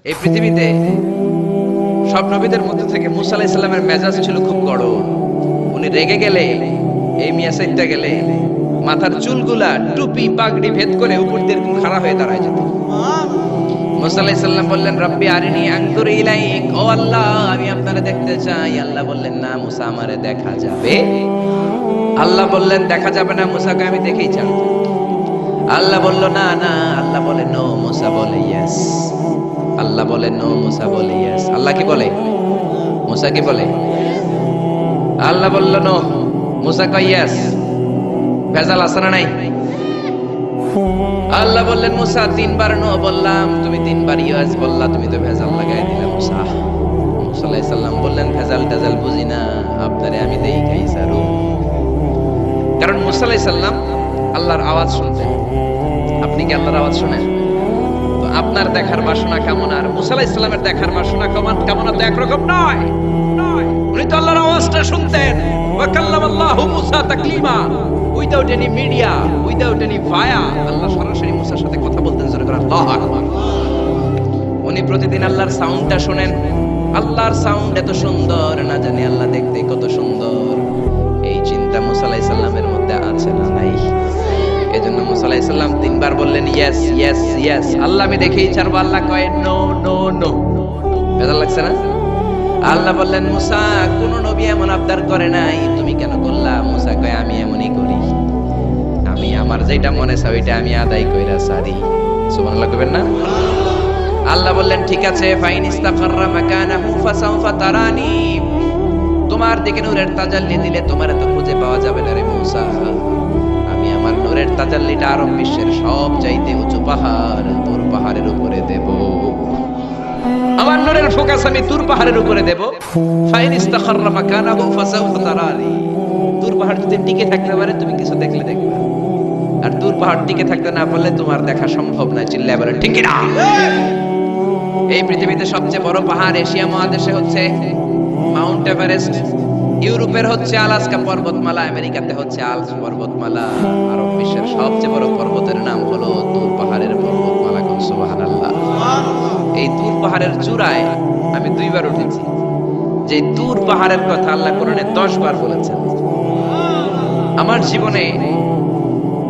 এই পৃথিবীতে সব নবীদের মধ্যে থেকে মুসা আলাইহিস সালামের মেজাজ ছিল খুব গরম। উনি রেগে গেলে, এই মিয়া সাইদটা গেলে মাথার চুলগুলা টুপি পাগড়ি ভেদ করে উপর দিয়ে এরকম খাড়া হয়ে দাঁড়ায় যেত। মুসা আলাইহিস সালাম বললেন, রব্বি আরিনি আনজুর ইলাইক, ও আল্লাহ আমি আপনারে দেখতে চাই। আল্লাহ বললেন, না মুসা আমারে দেখা যাবে। আল্লাহ বললেন, দেখা যাবে না মুসাকে আমি দেখেই ছাড়ব। আল্লাহ বলল, না না। আল্লাহ বলে নো, মুসা বলে ইয়েস। আল্লাহ বলে নো, মুসা বলে ইয়েস। আল্লাহ কি বলে? মুসা কি বলে? আল্লাহ বলল নো, মুসা কয় ইয়েস। ভেজাল আছে না নাই? আল্লাহ বললেন, মুসা তিনবার নো বললাম, তুমি তিনবার ইয়েস বললা, তুমি তো ভেজাল লাগাই দিলা মুসা। মুসা আলাইহিস সালাম বললেন, ভেজাল টেজাল বুঝি না, আপনারে আমি দেই খাই সারু। কারণ মুসা আলাইহিস সালাম আল্লাহর আওয়াজ শুনতেন। আপনি কি আল্লাহর আওয়াজ শুনেন? তো আপনার দেখার বাসনা কেমন আর মুসা আলাইহিস সালামের দেখার বাসনা কেমন তো একরকম নয়। উনি তো আল্লাহর আওয়াজটা শুনতেন। ওয়া কাল্লামাল্লাহু মুসা তাকলিমা, without any media, without any via. আল্লাহ সরাসরি মুসার সাথে কথা বলতেন। জোরে করে আল্লাহু আকবার। উনি প্রতিদিন আল্লাহর সাউন্ডটা শুনেন। আল্লাহর সাউন্ড এত সুন্দর, না জানি আল্লাহ দেখতে কত সুন্দর। এই চিন্তা মুসা আলাইহিস সালামের মধ্যে আছে না নাই? এজন্য মুসা আলাইহিস সালাম তিনবার বললেন ইয়েস ইয়েস ইয়েস। আল্লাহ আমি দেখেই ছাড়বো। আল্লাহ কয় নো নো নো। ভেজাল লাগছে না? আল্লাহ বললেন, মুসা কোন নবী এমন আবদার করে নাই, তুমি কেন করলা? মুসা কয় আমি এমনই করি, আমি আমার যেটা মনে চাই ওইটা আমি আদায় কইরা সারি। সুবহানাল্লাহ কইবেন না? আল্লাহ বললেন, ঠিক আছে, ফাইন ইস্তাকাররা মাকানাহু ফাসাউফা তারানি। তোমার দিকে নূরের তাজাল্লি দিলে তোমার তো খুঁজে পাওয়া যাবে না রে মুসা। আমি আমার নূরের তাজাল্লিটা আরব বিশ্বের সব চাইতে উঁচু পাহাড় তুর পাহাড়ের উপরে দেব। আমার নূরের ফোকাস আমি তুর পাহাড়ের উপরে দেব। ফাইন ইস্তাকাররা মাকানাহু ফাসাউফা তারানি। তুর পাহাড় যদি টিকে থাকতে পারে তুমি কিছু দেখলে দেখবে, আর তুর পাহাড় টিকে থাকতে না পারলে তোমার দেখা সম্ভব না। চিল্লায় বলে ঠিক না? এই পৃথিবীতে সবচেয়ে বড় পাহাড় এশিয়া মহাদেশে হচ্ছে মাউন্ট এভারেস্ট, ইউরোপের হচ্ছে আলাস্কা পর্বতমালা, আমেরিকাতে হচ্ছে আল্পস পর্বতমালা, আরব বিশ্বের সবচেয়ে বড় পর্বতের নাম হলো তুর পাহাড়ের পর্বতমালা। কোন সুবহানাল্লাহ। এই তুর পাহাড়ের চূড়ায় আমি 2 বার উঠেছি। যে তুর পাহাড়ের কথা আল্লাহ কোরআনে 10 বার বলেছেন। আমার জীবনে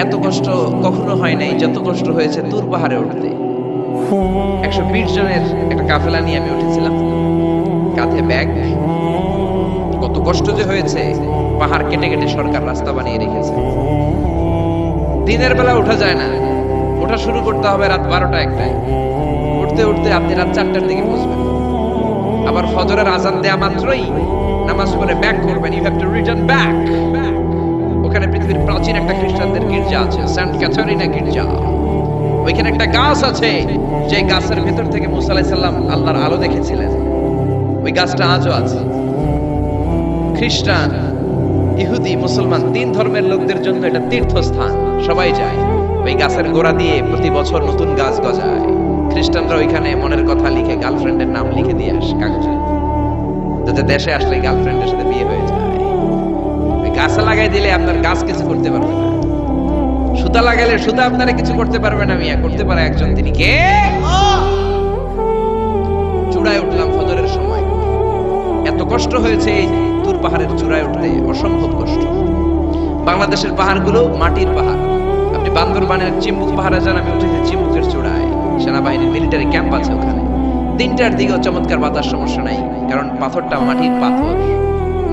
এত কষ্ট কখনো হয় নাই যত কষ্ট হয়েছে তুর পাহাড়ে উঠতে। 120 জনের একটা কাফেলা নিয়ে আমি উঠেছিলাম, কাঁধে ব্যাগ। কত কষ্ট যে হয়েছে। পাহাড় কেটে কেটে সরকার রাস্তা বানিয়ে রেখেছে। দিনের বেলা ওঠা যায় না, ওঠা শুরু করতে হবে রাত 12টা 1টায়। উঠতে উঠতে আপনি রাত 4টার দিকে পৌঁছবেন। আবার ফজরের আজান দেয়া মাত্রই নামাজ পড়ে ব্যাক করবেন। You have to return back. ওখানে পৃথিবীর প্রাচীন একটা খ্রিস্টানদের গির্জা আছে, সেন্ট ক্যাথরিনা গির্জা। ওইখানে একটা গাছ আছে, যে গাছের ভেতর থেকে মুসা আলাইহিস সালাম আল্লাহর আলো দেখেছিলেন। ওই গাছটা আজও আছে। খ্রিস্টান, ইহুদি, মুসলমান 3 ধর্মের লোকদের জন্য এটা তীর্থস্থান, সবাই যায়। ওই গাছের গোড়া দিয়ে প্রতি বছর নতুন গাছ গজায়। খ্রিস্টানরা ওইখানে মনের কথা লিখে গার্লফ্রেন্ডের নাম লিখে দিয়ে আসে কাগজে, যাতে দেশে আসলে গার্লফ্রেন্ডের সাথে বিয়ে হয়ে যায়। ওই গাছে লাগাই দিলে আপনার গাছ কিছু করতে পারবে না। সুতা লাগাইলে সুতা আপনারা কিছু করতে পারবে না। মিয়া করতে পারে একজন, তিনি কে? চূড়ায় উঠলাম ফজরের সময়। এত কষ্ট হয়েছে এই তুর পাহাড়ের চূড়ায় উঠতে, অসম্ভব কষ্ট। বাংলাদেশের পাহাড়গুলো মাটির পাহাড়। আপনি বান্দরবানের চিম্বুক পাহাড়ে যান, আমি উঠেছি চিম্বুকের চূড়ায়। সেনাবাহিনীর মিলিটারি ক্যাম্প আছে ওখানে। 3টার দিকেও চমৎকার বাতাস, সমস্যা নাই, কারণ পাথরটা মাটির পাথর।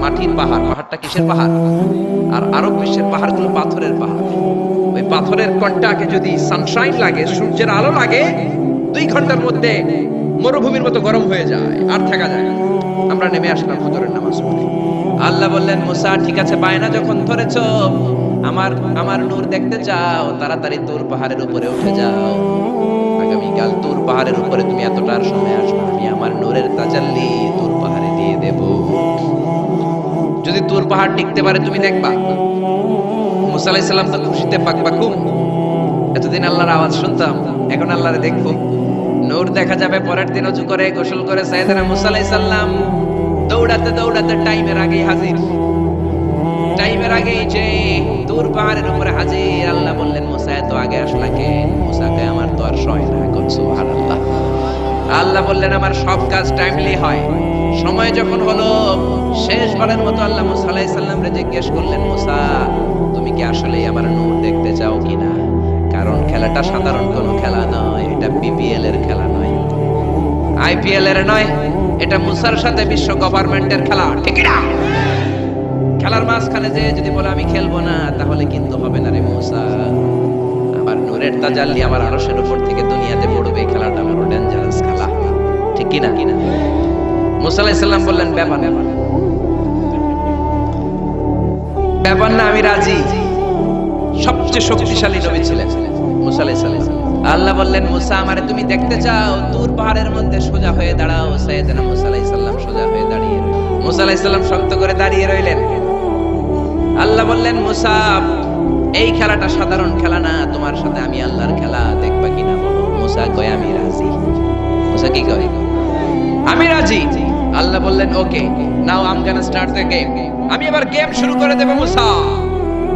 মাটির পাহাড়। পাহাড়টা কিসের পাহাড়? আর আরব বিশ্বের পাহাড়গুলো পাথরের পাহাড়। ওই পাথরের কন্টাকে যদি সানশাইন লাগে, সূর্যের আলো লাগে, 2 ঘন্টার মধ্যে মরুভূমির মতো গরম হয়ে যায়, আর থাকা যায় না। আমরা নেমে আসলাম ফজরের নামাজ পড়ে। আল্লাহ বললেন, মুসা ঠিক আছে, বায়না যখন ধরেছো, আমার নূর দেখতে চাও, তাড়াতাড়ি তুর পাহাড়ের উপরে উঠে যাও। আগামীকাল তুর পাহাড়ের উপরে তুমি এতটার সময় আসবে, আমি আমার নূরের তাজাল্লি তুর পাহাড়ে দিয়ে দেব। যদি তুর পাহাড় টিকতে পারে তুমি দেখবা। মুসা আলাইহিস সালাম তো খুশিতে পাকপাকুম। এতদিন আল্লাহর আওয়াজ শুনতাম, এখন আল্লাহরে দেখবো। নূর দেখা যাবে। পরের দিন ওযু করে গোসল করে সাইয়েদনা মুসা আলাইহিস সালাম দৌড়াতে দৌড়াতে টাইমের আগেই হাজির। টাইমের আগেই যে তুর পাহাড়ের উপরে হাজির। আল্লাহ বললেন, মুসা এত আগে আসলা কেন? মুসা কয়, আমার তো আর সময় না। সুবহানাল্লাহ। আল্লাহ বললেন আমার সব কাজ টাইমলি হয়। সময় যখন হলো, শেষবারের মতো আল্লাহ মুসা আলাইহিস সালামকে জিজ্ঞেস করলেন, মুসা তুমি কি আসলেই আমার নূর দেখতে চাও কিনা? কারণ খেলাটা সাধারণ কোনো খেলা নয়, এটা বিপিএল এর খেলা নয়, আইপিএল এর নয়, এটা মুসার সাথে বিশ্ব গভর্নমেন্টের খেলা, ঠিক না? খেলার মাঝখানে যে যদি বলে আমি খেলবো না, তাহলে কিন্তু হবে না রে মুসা। আমার নূরের তাজাল্লি আমার আরশের উপর থেকে দুনিয়াতে পড়বে, খেলাটা বড় ডেঞ্জারাস খেলা, ঠিক কিনা? মুসা আলাইহিস সালাম বললেন ব্যাপার না, আমি রাজি। সবচেয়ে শক্তিশালী নবী ছিলেন মুসা আলাইহিস সালাম। আল্লাহ বললেন মুসা আমারে তুমি দেখতে চাও, তুর পাহাড়ের মধ্যে সোজা হয়ে দাঁড়াও। সাইয়েদনা মুসা আলাইহিস সালাম সোজা হয়ে দাঁড়িয়ে রইলেন। মুসা আলাইহিস সালাম শক্ত করে দাঁড়িয়ে রইলেন। আল্লাহ বললেন মুসা এই খেলাটা সাধারণ খেলা না, তোমার সাথে আমি আল্লাহর খেলা, দেখবা কিনা বলো? মুসা কয় আমি রাজি। মুসা কি কয়? আমি রাজি। আল্লাহ বললেন okay, now I am gonna start the game. আমি এবার গেম শুরু করে দেব মুসা।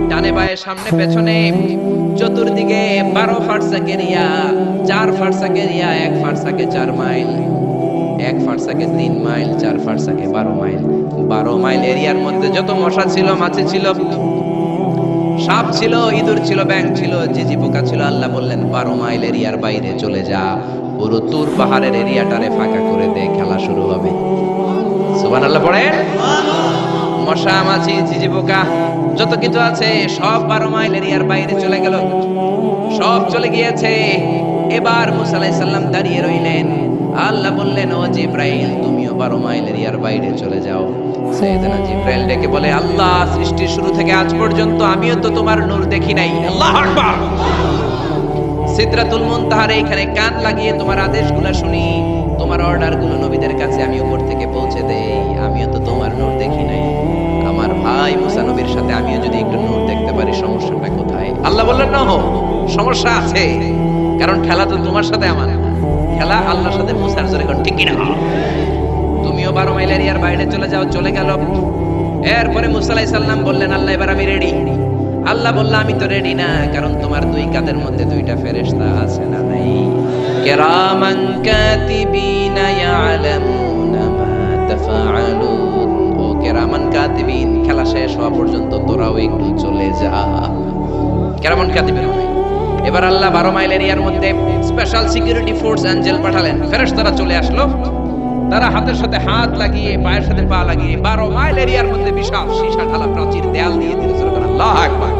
ডানে বায়ে সামনে পেছনে চতুর্দিকে 12 ফারসাক এরিয়া, 4 ফারসাক এরিয়া, 1 ফারসাকে 4 মাইল, 1 ফারসাকে 3 মাইল, 4 ফারসাকে 12 মাইল। 12 মাইল এরিয়ার মধ্যে যত মশা ছিল, মাছি ছিল, সাপ ছিল, ইঁদুর ছিল, ব্যাঙ ছিল, ঝিঝি পোকা ছিল। আল্লাহ বললেন 12 মাইল এরিয়ার বাইরে চলে যা, পুরো তুর পাহাড়ের এরিয়াটারে ফাঁকা করে দে, খেলা শুরু হবে। সুবহানাল্লাহ পড়েন। মশা মাছি ঝিঝি পোকা যত কিছু আছে সব 12 মাইল এরিয়ার বাইরে চলে গেল, সব চলে গিয়েছে। এবার মুসা আলাইহিস সালাম দাঁড়িয়ে রইলেন। আল্লাহ বললেন ও জিব্রাইল তুমিও 12 মাইল এরিয়ার বাইরে চলে যাও। সাইয়েদনা জিব্রাইল ডেকে বলে আল্লাহ সৃষ্টির শুরু থেকে আজ পর্যন্ত আমিও তো তোমার নূর দেখি নাই। আল্লাহু আকবার। সিদরাতুল মুনতাহার এইখানে কান লাগিয়ে তোমার আদেশগুলো শুনি, তোমার অর্ডারগুলো নবীদের কাছে আমি উপর থেকে পৌঁছে দেই, আমিও তো তোমার নূর দেখি নাই। আমার ভাই মুসা নবীর সাথে আমিও যদি একটু নূর দেখতে পারি, সমস্যাটা কোথায়? আল্লাহ বললেন না, সমস্যা আছে, কারণ খেলা তো তোমার সাথে আমার না, খেলা আল্লাহর সাথে। মুসার জোরে কোন ঠিক কিনা? তুমিও 12 মাইল এরিয়ার বাইরে চলে যাও। চলে গেল। এরপরে মুসা আলাইহিস সালাম বললেন আল্লাহ এবার আমি রেডি। আল্লাহ বলল আমি তো রেডি না, কারণ তোমার দুই কাঁধের মধ্যে দুইটা ফেরেশতা আছে না নাই? কিরামান কাতিবিনা ইয়ালামুনা মা তাফআলুন। ও কিরামান কাতিবিন, খেলা শেষ হওয়া পর্যন্ত তোরাও একটু চলে যা। কিরামান কাতিবিন। এবার আল্লাহ 12 মাইল এরিয়ার মধ্যে স্পেশাল সিকিউরিটি ফোর্স এঞ্জেল পাঠালেন। ফেরেশতারা চলে আসলো। তারা হাতের সাথে হাত লাগিয়ে, পায়ের সাথে পা লাগিয়ে 12 মাইল এরিয়ার মধ্যে বিশাল সীসা ঢালা প্রাচীর দেয়াল দিয়ে দিল। আল্লাহু আকবার।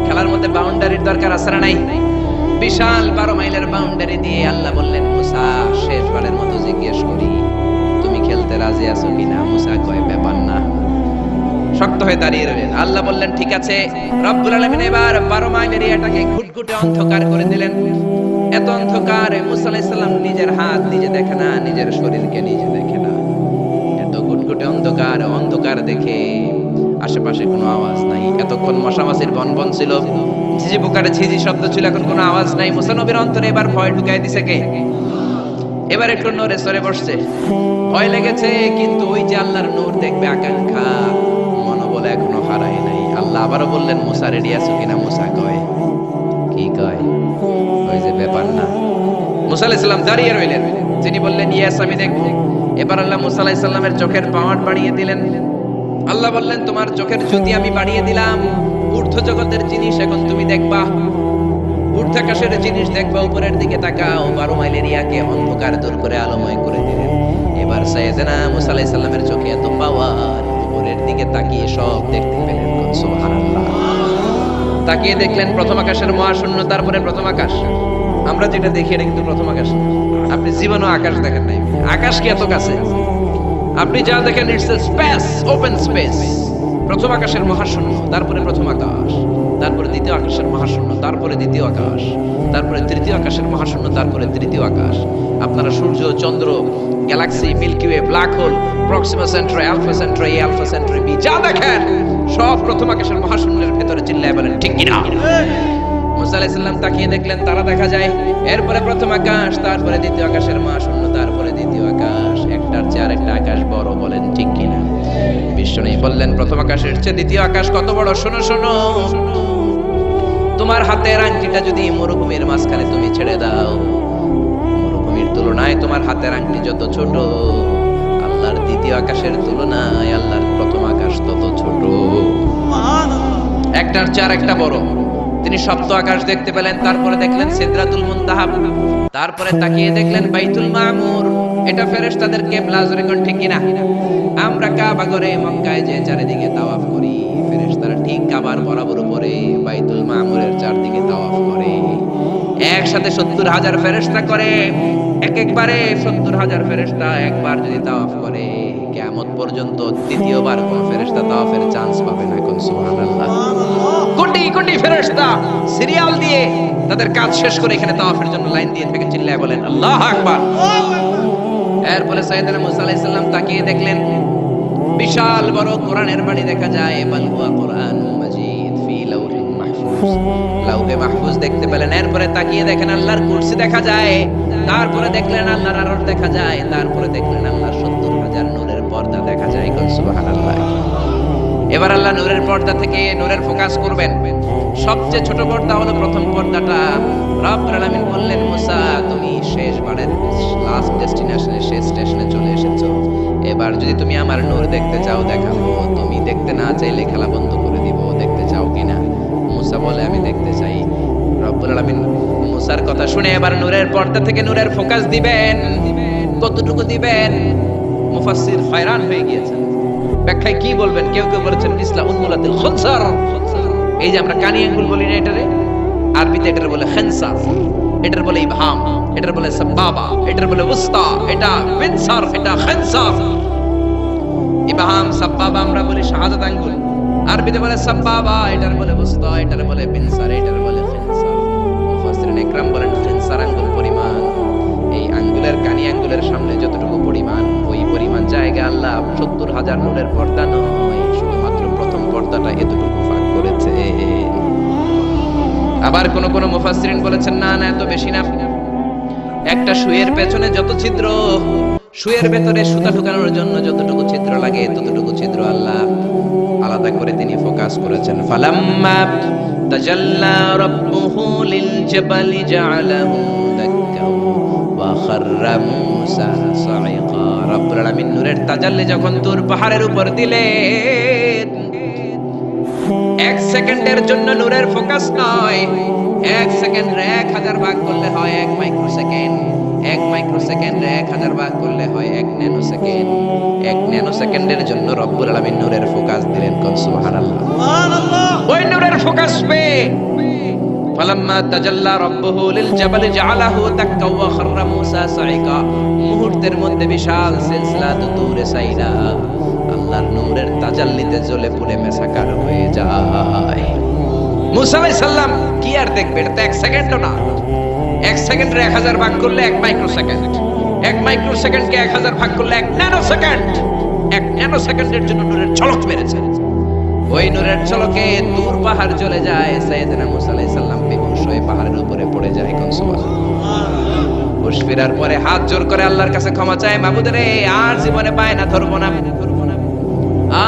খেলার মধ্যে বাউন্ডারির দরকার আছে না নাই? বিশাল 12 মাইলের বাউন্ডারি দিয়ে আল্লাহ বললেন মুসা শেষবারের মতো জিজ্ঞেস করি তুমি খেলতে রাজি আছো কিনা? মুসা কয় ব্যাপার না, শক্ত হয়ে দাঁড়িয়ে রইলেন। আল্লাহ বললেন ঠিক আছে। রব্বুল আলামিন এবার 12 মাইল এরিয়াটাকে ঘুটঘুটে অন্ধকার করে দিলেন। এত অন্ধকার, মুসা আলাইহিস সালাম নিজের হাত নিজে দেখে না, নিজের শরীরকে নিজে দেখে না। এত ঘুটঘুটে অন্ধকার, অন্ধকার দেখে আশেপাশে কোনো আওয়াজ নাই। এতক্ষণ মশামাছির বনবন ছিল, ঝিঝি পোকার ঝিঝি শব্দ ছিল, এখন কোনো আওয়াজ নাই। মুসা নবীর অন্তরে এবার ভয় ঢুকাই দিছে কে? এবার একটু নড়ে সরে বসছে। ভয় লেগেছে, কিন্তু ওই যে আল্লাহর নূর দেখবে আকাঙ্ক্ষা, মনোবল এখনো হারায় নাই। আল্লাহ আবারও বললেন মুসা রেডি আছো কিনা? মুসা কয় কি কয়? ওই যে ব্যাপার না। মুসা আলাইহিস সালাম দাঁড়িয়ে রইলেন। তিনি বললেন ইয়েস আমি দেখবো। এবার আল্লাহ মুসা আলাইহিস সালামের চোখের পাওয়ার বাড়িয়ে দিলেন। আল্লাহ বললেন তোমার চোখের জ্যোতি আমি বাড়িয়ে দিলাম, ঊর্ধ্ব জগতের জিনিস এখন তুমি দেখবা, ঊর্ধ্বাকাশের জিনিস দেখবা। উপরের দিকে তাকাও। 12 মাইল এরিয়াকে অন্ধকার দূর করে আলোময় করে দিলেন। এবার সাইয়েদনা মুসা আলাইহিস সালামের চোখে এত পাওয়ার, উপরের দিকে তাকিয়ে সব দেখতে পেলেন। সুবহানাল্লাহ। তাকিয়ে দেখলেন প্রথম আকাশের মহাশূন্য, তারপরে প্রথম আকাশ। আমরা যেটা দেখি এটা কিন্তু প্রথম আকাশ। আপনি জীবনেও আকাশ দেখেন নাই। আকাশ কি এত কাছে? আপনি যা দেখেন it's a space, open space. প্রথম আকাশের মহাশূন্য, তারপরে প্রথম আকাশ, তারপরে দ্বিতীয় আকাশের মহাশূন্য, তারপরে দ্বিতীয় আকাশ, তারপরে তৃতীয় আকাশের মহাশূন্য, তারপরে তৃতীয় আকাশ। আপনারা সূর্য, চন্দ্র, galaxy, milky way, black hole, proxima centauri, alpha centauri, alpha centauri B, যা দেখেন সব প্রথম আকাশের মহাশূন্যের ভেতরে। চিল্লায় বলেন ঠিক কিনা? মুসা আলাইহিস সালাম তাকিয়ে দেখলেন তারা দেখা যায়। এরপরে প্রথম আকাশ, তারপরে দ্বিতীয় আকাশের মহাশূন্য, তারপরে দ্বিতীয় আকাশ। একটার চেয়ে আরেকটা আকাশ বড়। বলেন ঠিক কিনা? বিশ্বনবী বললেন প্রথম আকাশের চেয়ে দ্বিতীয় আকাশ কত বড়? শোনো শোনো, তোমার হাতের আংটিটা যদি মরুভূমির মাঝখানে তুমি ছেড়ে দাও, মরুভূমির তুলনায় তোমার হাতের আংটি যত ছোট, আল্লাহর দ্বিতীয় আকাশের তুলনায় আল্লাহর প্রথম আকাশ তত ছোট। একটার চার একটা বড়। তিনি সপ্ত আকাশ দেখতে পেলেন, তারপরে দেখলেন সিদরাতুল মুনতাহা, তারপরে তাকিয়ে দেখলেন বাইতুল মামুর। এটা ফেরেশতাদের কিবলা, জোরে কোন ঠিক কিনা? আমরা কাবা ঘরে মক্কায় যে চারিদিকে তাওয়াফ করি, ফেরেশতারা ঠিক কাবার বরাবর উপরে বাইতুল মামুরের চারদিকে তাওয়াফ করে। একসাথে 70,000 ফেরেশতা করে, একবারে 70,000 ফেরেশতা একবার যদি তাওয়াফ করে, কিয়ামত পর্যন্ত দ্বিতীয়বার কোন ফেরেশতা তাওয়াফের চান্স পাবে না। কোন সুবহানাল্লাহ। কোটি কোটি ফেরেশতা সিরিয়াল দিয়ে তাদের কাজ শেষ করে এখানে তাওয়াফের জন্য লাইন দিয়ে থেকে চিল্লায় বলেন আল্লাহু আকবার। এরপরে সাইয়েদনা মুসা আলাইহিস সালাম তাকিয়ে দেখলেন বিশাল বড় কোরআনের বাড়ি দেখা যায়, বাল হুয়া কোরআনুম মাজিদ ফি লাউহিন মাহফুজ। লাউহে মাহফুজ দেখতে পেলেন। এরপরে তাকিয়ে দেখেন আল্লাহর কুরসি দেখা যায়, তারপরে দেখলেন আল্লাহর আরশ দেখা যায়, তারপরে দেখলেন আল্লাহর 70,000 নূরের পর্দা দেখা যায়। কোন সুবহানাল্লাহ। এবার আল্লাহ নূরের পর্দা থেকে নূরের ফোকাস করবেন। সবচেয়ে ছোট পর্দা হলো প্রথম পর্দাটা। রব্বুল আলামিন বললেন মুসা, তুমি শেষবারের লাস্ট ডেস্টিনেশনে, শেষ স্টেশনে চলে এসেছো। এবার যদি তুমি আমার নূর দেখতে চাও দেখাবো, তুমি দেখতে না চাইলে খেলা বন্ধ করে দিব। দেখতে চাও কিনা? মুসা বলে আমি দেখতে চাই। রব্বুল আলামিন মুসার কথা শুনে এবার নূরের পর্দা থেকে নূরের ফোকাস দিবেন। কতটুকু দিবেন? মুফাসসির হয়রান হয়ে গিয়েছেন। ব্যাখ্যায় কি বলবেন? কেউ কেউ বলেছেন ইসলাম উন্মুলাতিল খুনসার। এই যে আমরা কানি আঙ্গুল বলি না, এটারে আরবিতে এটার বলে খেনসার, এটার বলে ইবহাম, এটার বলে সাবাবা, এটার বলে উস্তা, এটা বিনসার, এটা খেনসার। ইবহাম সাবাবা আমরা বলি শাহাদাত আঙ্গুল, আরবিতে বলে সাবাবা, এটার বলে উস্তা, এটার বলে বিনসার, এটার বলে খেনসার। মুফাসসিরিন ইকরাম বলেন খেনসার আঙ্গুল পরিমাণ এই আঙ্গুলের কানি আঙ্গুলের সামনে যতটুকু পরিমাণ, ওই পরিমাণ জায়গা আল্লাহ 70,000 নূরের পর্দা নয়, শুধুমাত্র প্রথম পর্দাটা এতটুকু ফাঁক করেছে। আবার কোন কোন মুফাসসিরিন বলেছেন না না, এত বেশি না। একটা সুয়ের পেছনে যত ছিদ্র, সুয়ের ভেতরে সুতা ঢোকানোর জন্য যতটুকু ছিদ্র লাগে, ততটুকু ছিদ্র আল্লাহ আলাদা করে তিনি ফোকাস করেছেন। ফালাম্মা তাজাল্লা রাব্বুহু লিল জাবালি জাআলাহু দাক্কা ওয়া খাররা মূসা সাইকা। রব্বুল আলামিন নূরের তাজাল্লি যখন তুর পাহাড়ের উপর দিলেন, এক সেকেন্ডের জন্য নূরের ফোকাস নয়, এক সেকেন্ডে 1000 ভাগ করলে হয় 1 মাইক্রোসেকেন্ড, 1 মাইক্রোসেকেন্ডে 1000 ভাগ করলে হয় 1 ন্যানো সেকেন্ড। 1 ন্যানো সেকেন্ডের জন্য রব্বুল আলামিন নূরের ফোকাস দিলেন। কোন সুবহানাল্লাহ। সুবহানাল্লাহ। ওই নূরের ফোকাস পেয়ে ফালাম্মা তাজাল্লা রাব্বুহু লিল জাবালি জাআলাহু দাক্কা ওয়া খাররা মূসা সাইকা। মুহূর্তের মধ্যে বিশাল সিলসিলা তুরে সাইরা আল্লাহর নূরের তাজাল্লিতে জ্বলে পুড়ে মেসাকার হয়ে যায়। মূসা আলাইহিস সালাম কি আর দেখবে? এটা তো 1 সেকেন্ডও না। 1 সেকেন্ডে 1000 ভাগ করলে 1 মাইক্রোসেকেন্ড, 1 মাইক্রোসেকেন্ডকে 1000 ভাগ করলে 1 ন্যানো সেকেন্ড। 1 ন্যানো সেকেন্ডের জন্য নূরের ঝলক মেরেছে। ওই নূরের ঝলকে দূর পাহাড় চলে যায়। সাইয়েদনা মূসা আলাইহিস সালাম বেহুশ হয়ে পাহাড়ের উপরে পড়ে যায়। কোন সুবহানাল্লাহ। হুশ ফেরার পরে হাত জোর করে আল্লাহর কাছে ক্ষমা চায়, মাবুদ রে, আর জীবনে বায়না ধরবো না,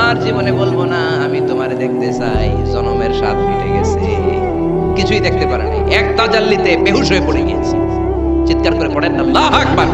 আর জীবনে বলবো না আমি তোমারে দেখতে চাই। জনমের স্বাদ মিটে গেছে, কিছুই দেখতে পারে নাই। এক তাজাল্লিতে বেহুশ হয়ে পড়ে গিয়েছে। চিৎকার করে পড়েন আল্লাহু আকবার।